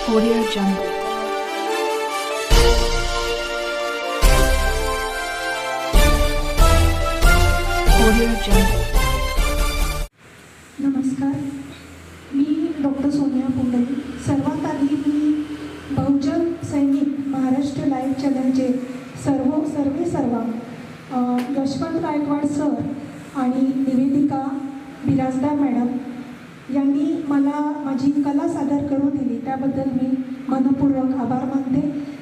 Audio Jungle. Audio Jungle. नमस्कार, मी doctor Sonia Pundalik. सर्वात आधी मी बहुजन सैनिक महाराष्ट्र लाईव्ह चॅनलचे सर्व यशवंत गायकवाड सर आणि निवेदिका बिराजदार मॅडम यांनी मला माझी कला सादर करून दिली, त्याबद्दल मी मनपूर्वक आभार मानते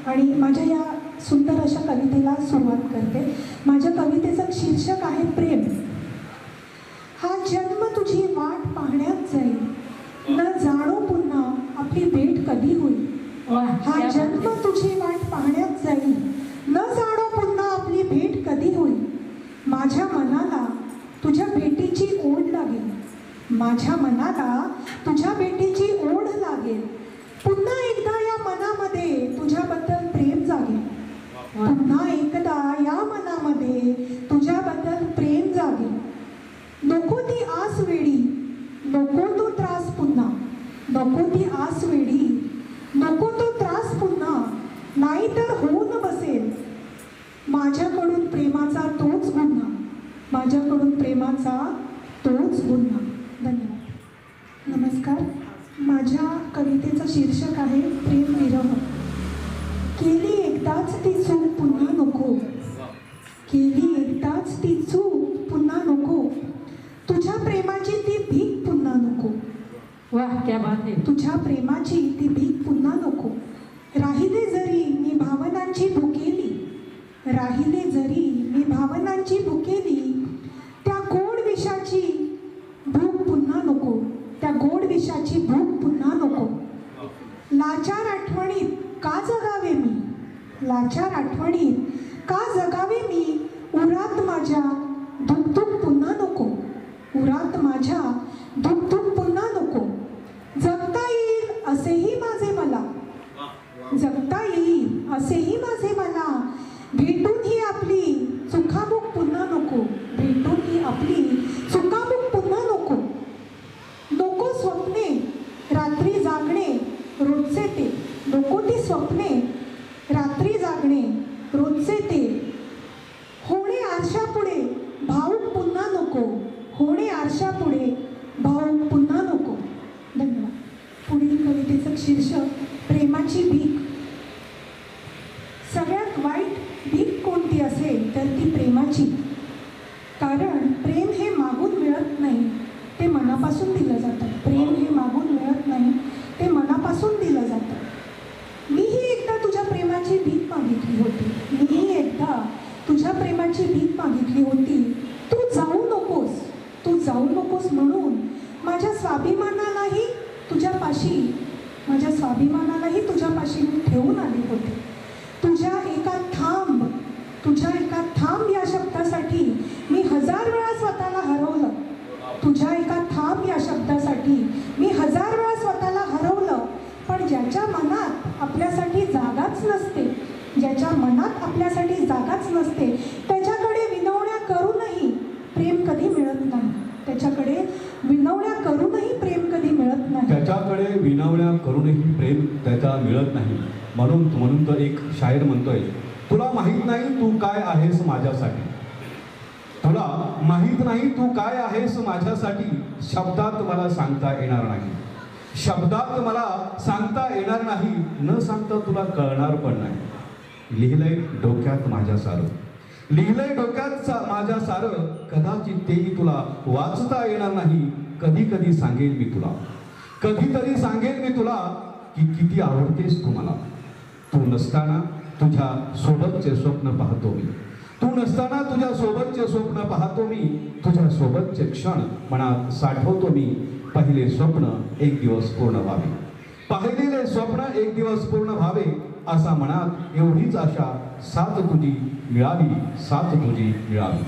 आणि माझ्या या सुंदर अशा कवितेला सुरुवात करते. माझ्या कवितेचं शीर्षक आहे प्रेम. हा जन्म तुझी वाट पाहण्यात जाईल, न जाणो पुन्हा आपली भेट कधी होईल. हा जन्म तुझी वाट पाहण्यात जाईल, न जाणो पुन्हा आपली भेट कधी होईल. माझ्या मनाला तुझ्या भेटीची ओढ लागेल, माझ्या मनाला तुझ्या भेटीची ओढ लागेल. पुन्हा एकदा या मनामध्ये तुझ्याबद्दल प्रेम जागेल, पुन्हा एकदा या मनामध्ये तुझ्याबद्दल प्रेम जागेल. नको ती आस वेडी, नको तो त्रास पुन्हा, नको ती आस वेडी, नको तो त्रास पुन्हा. नाहीतर होऊन बसेल माझ्याकडून प्रेमाचा तोच गुन्हा, माझ्याकडून प्रेमाचा तोच गुन्हा. धन्यवाद. नमस्कार, माझ्या कवितेचं शीर्षक आहे प्रेम विरह. केली एकदाच ती चूक पुन्हा नको, केली एकदाच ती चूक पुन्हा नको. तुझ्या प्रेमाची ती भीक पुन्हा नको. वाह, क्या बात है. तुझ्या प्रेमाची ती भीक पुन्हा नको. राहिले जरी मी भावनांची भुकेली, राहिले जरी मी भावनांची भुकेली. त्या गोड विषाची भूक पुन्हा नको, त्या गोड विषाची भूक पुन्हा नको. लाचार आठवणीत का जगावे मी, लाचार आठवणीत का जगावे मी. उरात माझ्या धुकधुक पुन्हा नको, उरात माझ्या धुकधुक पुन्हा नको. जगता येईल असेही माझे मला, जगता येईल असेही माझे मला. भेटून ही आपली चुकामुक पुन्हा नको, भेटून ही आपली चुकामुक पुन्हा नको. नको स्वप्ने रात्री जागणे रोजचे ते, नको ती स्वप्ने रात्री जागणे रोजचे ते. होणे आरशापुढे भावूक पुन्हा नको, होणे आरशापुढे भावूक पुन्हा नको. धन्यवाद. पुढील कवितेचं शीर्षक प्रेमाची भीक. सगळ्यात वाईट भीक कोणती असेल तर ती प्रेमाची. कारण प्रेम हे मागून मिळत नाही, ते मनापासून दिलं जातं. प्रेम हे मागून मिळत नाही, ते मनापासून दिलं जातं. मीही एकदा तुझ्या प्रेमाची भीक मागितली होती, मीही एकदा तुझ्या प्रेमाची भीक मागितली होती. तू जाऊ नकोस, तू जाऊ नकोस म्हणून माझ्या स्वाभिमानालाही तुझ्यापाशी, माझ्या स्वाभिमानालाही तुझ्यापाशी मी ठेवून आली होते. तुझ्या एका थांब, तुझ्या एका थांब या शब्दासाठी मी 1000 वेळा स्वतःला हरवलं. तुझ्या एका थांब या शब्दासाठी मी 1000 वेळा स्वतःला हरवलं. पण ज्याच्या मनात आपल्यासाठी जागाच नसते, ज्याच्या मनात आपल्यासाठी जागाच नसते, त्याच्याकडे विनवण्या करूनही प्रेम कधी मिळत नाही, त्याच्याकडे विनवण्या करूनही प्रेम कधी मिळत नाही, त्याच्याकडे विनवण्या करूनही प्रेम त्याचा मिळत नाही. म्हणून तर एक शायर म्हणतोय, तुला माहीत नाही तू काय आहेस माझ्यासाठी, तुला माहीत नाही तू काय आहेस माझ्यासाठी. शब्दात मला सांगता येणार नाही, शब्दात मला सांगता येणार नाही. न सांगता तुला कळणार पण नाही. लिहिलंय डोक्यात माझ्या सारं, लिहिलंय डोक्यात माझ्या सारं. कदाचित तेही तुला वाचता येणार नाही. कधी कधी सांगेन मी तुला, कधीतरी सांगेन मी तुला की किती आवडतेस तू मला. तू नसताना तुझ्या सोबतचे स्वप्न पाहतो मी, तू नसताना तुझ्या सोबतचे स्वप्न पाहतो मी. तुझ्या सोबतचे क्षण मनात साठवतो मी. पहिले स्वप्न एक दिवस पूर्ण व्हावे, पाहिलेले स्वप्न एक दिवस पूर्ण व्हावे. असा मनात एवढीच आशा, साथ तुझी मिळावी, साथ तुझी मिळावी.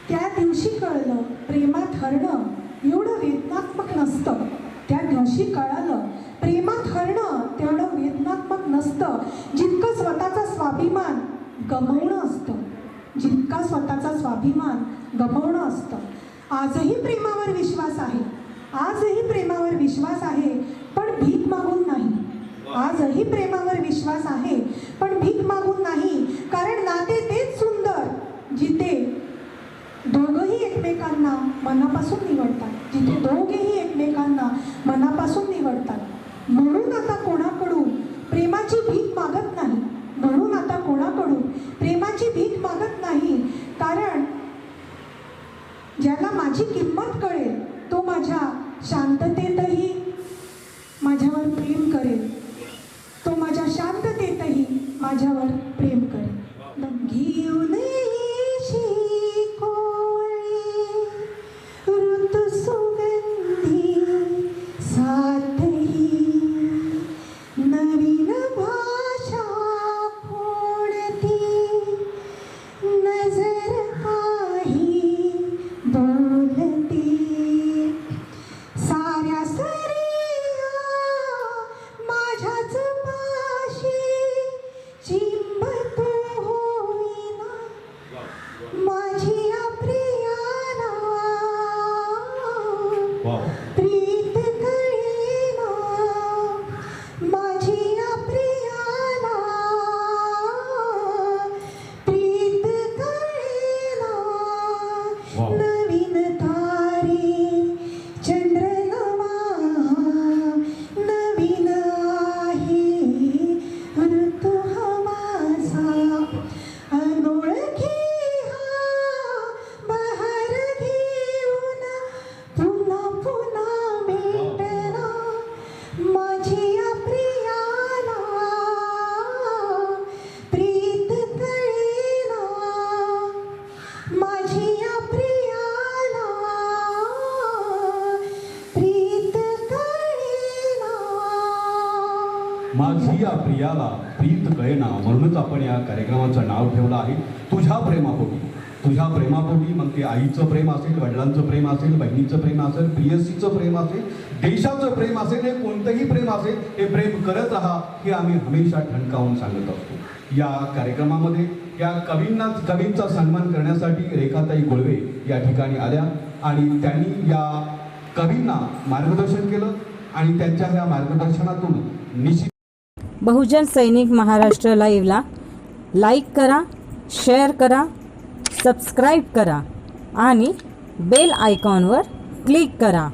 त्या दिवशी कळलं प्रेमात हरणं एवढं वेदनात्मक नसतं. त्या दिवशी कळालं प्रेमात हरणं तेवढं वेदनात्मक नसतं, जितकं स्वतःचा स्वाभिमान गमावणं असतं, जितका स्वतःचा स्वाभिमान गमावणं असतं. आजही प्रेमावर विश्वास आहे, आजही प्रेमावर विश्वास आहे, पण भीक प्रेमावर विश्वास आहे, पण भीक मागून नाही. कारण नाते तेच सुंदर जिथे दोघंही एकमेकांना मनापासून निवडतात, जिथे दोघेही एकमेकांना मनापासून निवडतात. म्हणून आता कोणाकडून प्रेमाची भीक मागत नाही, म्हणून आता कोणाकडून प्रेमाची भीक मागत नाही. कारण ज्याला माझी किंमत कळेल तो माझ्या शांततेतही माझ्यावर प्रेम करेल, तो माझ्या शांततेतही माझ्यावर प्रेम करेल. घेऊन येशी कोवळी ऋतू सुगंधी साथही, नवीन भाषा कोणती नजर काही बोलती. साऱ्या सरिया माझ्याच पाशी चिंब तू होईना माझी या प्रियाला प्रीत कळेना माझी या प्रियाला प्रीत कळेना. नवीन तारे चंद्रनवा नवीन आहे ऋतू हवासा. अनोळखी हा बहार घेऊन पुन्हा पुन्हा भेटना माझी या प्रियाला प्रीत कळेना माझी या प्रियाला प्रीत कळेना. माझी या प्रियाला प्रीत कळेना, म्हणूनच आपण या कार्यक्रमाचं नाव ठेवलं आहे तुझ्या प्रेमापोटी. तुझ्या प्रेमापोटी, मग ते आईचं प्रेम असेल, वडिलांचं प्रेम असेल, बहिणीचं प्रेम असेल, प्रियसीचं प्रेम असेल, देशाचं प्रेम असेल, हे कोणतंही प्रेम असेल, हे प्रेम करत राहा हे आम्ही हमेशा ठणकावून सांगत असतो. या कार्यक्रमामध्ये या कवींचा सन्मान करण्यासाठी रेखाताई गोळवे या ठिकाणी आल्या आणि त्यांनी या कवींना मार्गदर्शन केलं आणि त्यांच्या ह्या मार्गदर्शनातून निश्चित बहुजन सैनिक महाराष्ट्र लाईव्हला लाईक करा, शेअर करा, सबस्क्राईब करा आणि बेल आयकॉनवर क्लिक करा.